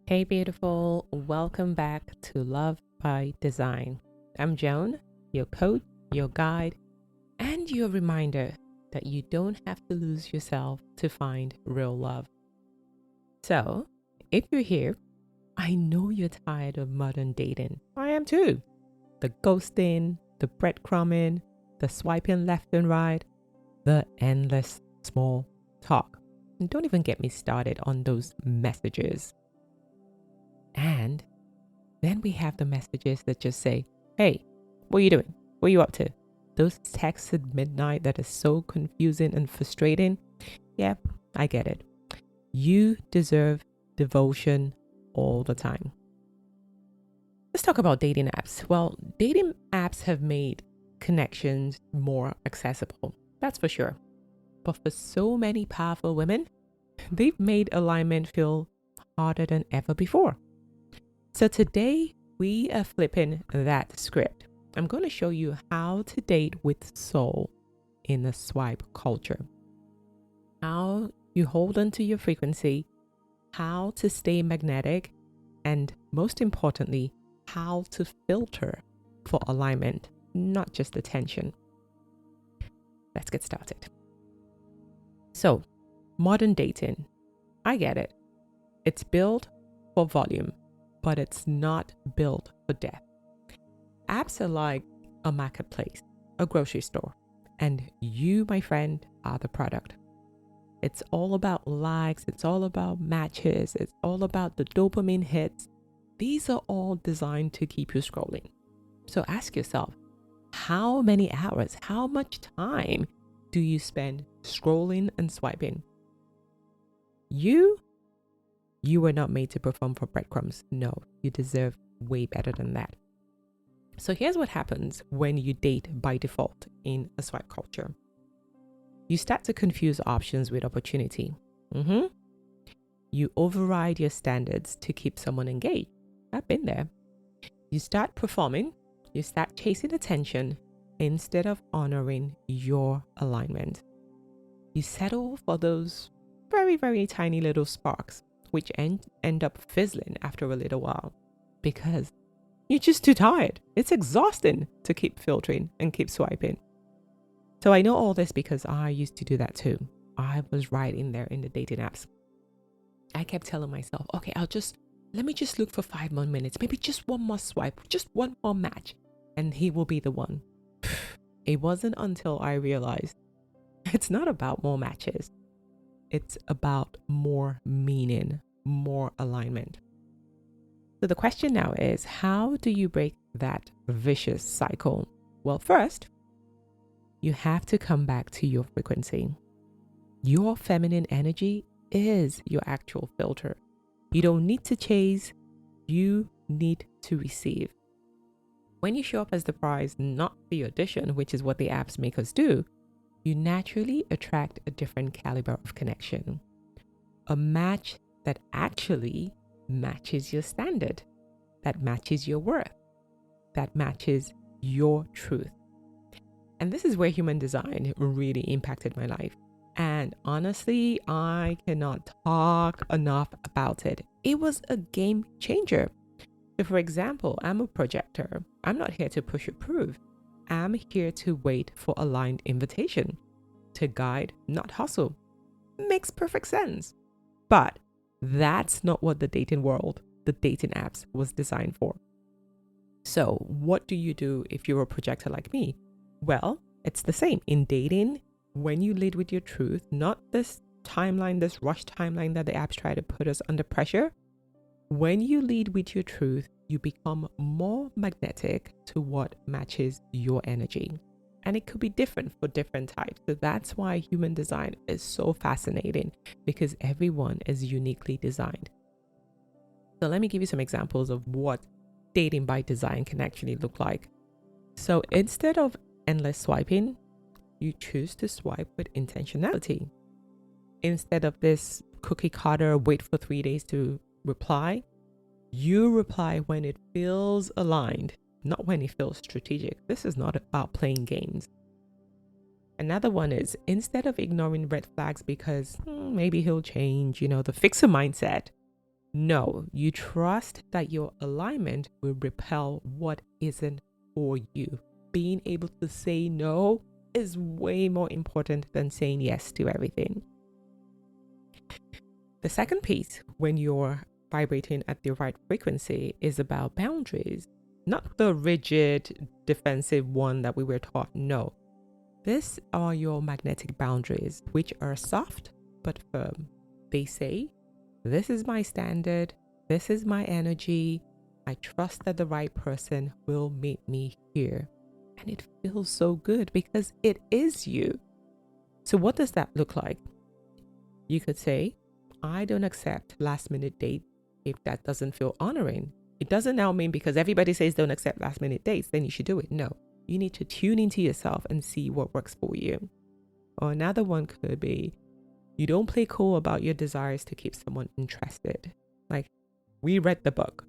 Hey, beautiful. Welcome back to Love by Design. I'm Joan, your coach, your guide, and your reminder that you don't have to lose yourself to find real love. So, if you're here, I know you're tired of modern dating. I am too. The ghosting, the breadcrumbing, the swiping left and right, the endless small talk. And don't even get me started on those messages. And then we have the messages that just say, hey, what are you doing? What are you up to? Those texts at midnight that are so confusing and frustrating. Yeah, I get it. You deserve devotion all the time. Let's talk about dating apps. Well, dating apps have made connections more accessible. That's for sure. But for so many powerful women, they've made alignment feel harder than ever before. So today we are flipping that script. I'm going to show you how to date with soul in the swipe culture. How you hold on to your frequency, how to stay magnetic, and most importantly, how to filter for alignment, not just attention. Let's get started. So, modern dating, I get it. It's built for volume, but it's not built for depth. Apps are like a marketplace, a grocery store, and you, my friend, are the product. It's all about likes, it's all about matches, it's all about the dopamine hits. These are all designed to keep you scrolling. So ask yourself, how many hours, how much time do you spend scrolling and swiping? You were not made to perform for breadcrumbs. No, you deserve way better than that. So here's what happens when you date by default in a swipe culture. You start to confuse options with opportunity. You override your standards to keep someone engaged. I've been there. You start performing, you start chasing attention instead of honoring your alignment. You settle for those very, very tiny little sparks, which end up fizzling after a little while because you're just too tired. It's exhausting to keep filtering and keep swiping. So I know all this because I used to do that too. I was right in there in the dating apps. I kept telling myself, okay, let me just look for 5 more minutes, maybe just one more swipe, just one more match, and he will be the one. It wasn't until I realized it's not about more matches. It's about more meaning, more alignment. So the question now is, how do you break that vicious cycle? Well, first, you have to come back to your frequency. Your feminine energy is your actual filter. You don't need to chase, you need to receive. When you show up as the prize, not the audition, which is what the apps make us do, you naturally attract a different caliber of connection. A match that actually matches your standard, that matches your worth, that matches your truth. And this is where human design really impacted my life. And honestly, I cannot talk enough about it. It was a game changer. So for example, I'm a projector. I'm not here to push or prove. I'm here to wait for aligned invitation, to guide, not hustle. Makes perfect sense. But that's not what the dating world, the dating apps was designed for. So what do you do if you're a projector like me? Well, it's the same. In dating, when you lead with your truth, not this timeline, this rush timeline that the apps try to put us under pressure. When you lead with your truth, you become more magnetic to what matches your energy. And it could be different for different types. So that's why human design is so fascinating, because everyone is uniquely designed. So let me give you some examples of what dating by design can actually look like. So instead of endless swiping, you choose to swipe with intentionality. Instead of this cookie cutter, wait for 3 days to reply, you reply when it feels aligned, not when it feels strategic. This is not about playing games. Another one is, instead of ignoring red flags because maybe he'll change, the fixer mindset, No, you trust that your alignment will repel what isn't for you. Being able to say no is way more important than saying yes to everything. The second piece, when you're vibrating at the right frequency, is about boundaries, not the rigid, defensive one that we were taught. No, these are your magnetic boundaries, which are soft but firm. They say, this is my standard, this is my energy. I trust that the right person will meet me here. And it feels so good because it is you. So what does that look like? You could say, I don't accept last minute dates if that doesn't feel honoring. It doesn't now mean because everybody says don't accept last minute dates, then you should do it. No, you need to tune into yourself and see what works for you. Or another one could be, you don't play cool about your desires to keep someone interested. Like, we read the book,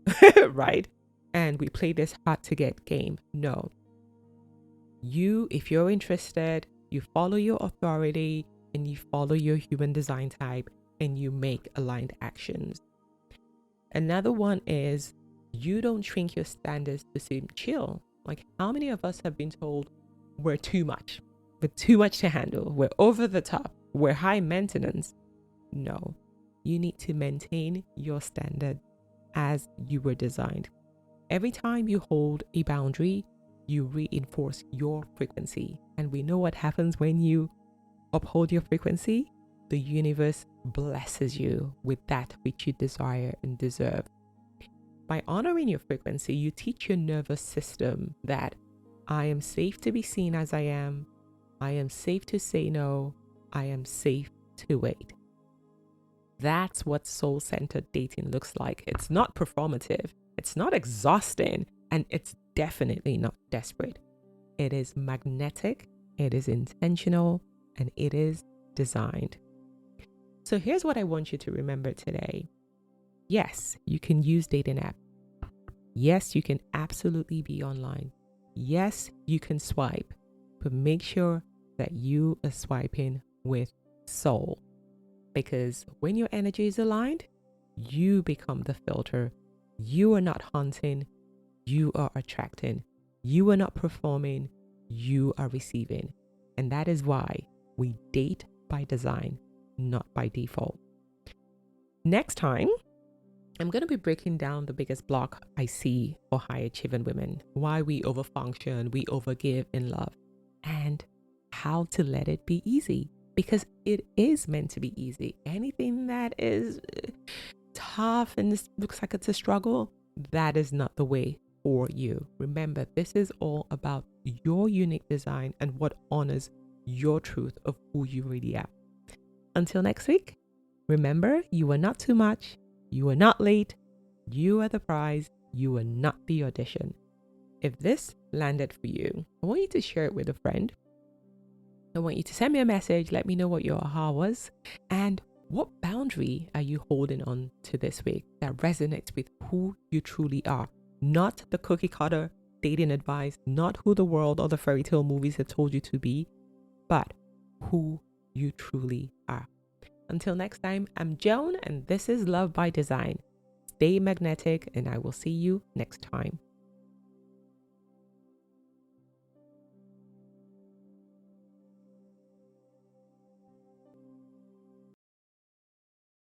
right? And we play this hard to get game. No. You, if you're interested, you follow your authority and you follow your human design type and you make aligned actions. Another one is, you don't shrink your standards to seem chill. Like, how many of us have been told we're too much? We're too much to handle. We're over the top. We're high maintenance. No, you need to maintain your standard as you were designed. Every time you hold a boundary, you reinforce your frequency. And we know what happens when you uphold your frequency. The universe blesses you with that which you desire and deserve. By honoring your frequency, you teach your nervous system that I am safe to be seen as I am safe to say no, I am safe to wait. That's what soul-centered dating looks like. It's not performative, it's not exhausting, and it's definitely not desperate. It is magnetic, it is intentional, and it is designed. So here's what I want you to remember today. Yes, you can use dating app. Yes, you can absolutely be online. Yes, you can swipe, but make sure that you are swiping with soul. Because when your energy is aligned, you become the filter. You are not hunting, you are attracting. You are not performing, you are receiving. And that is why we date by design, not by default. Next time, I'm going to be breaking down the biggest block I see for high achieving women, why we overfunction, we overgive in love, and how to let it be easy, because it is meant to be easy. Anything that is tough and this looks like it's a struggle, that is not the way for you. Remember, this is all about your unique design and what honors your truth of who you really are. Until next week, remember, you are not too much. You are not late. You are the prize. You are not the audition. If this landed for you, I want you to share it with a friend. I want you to send me a message. Let me know what your aha was. And what boundary are you holding on to this week that resonates with who you truly are? Not the cookie cutter dating advice, not who the world or the fairy tale movies have told you to be, but who you truly are. Until next time, I'm Joan, and this is Love by Design. Stay magnetic, and I will see you next time.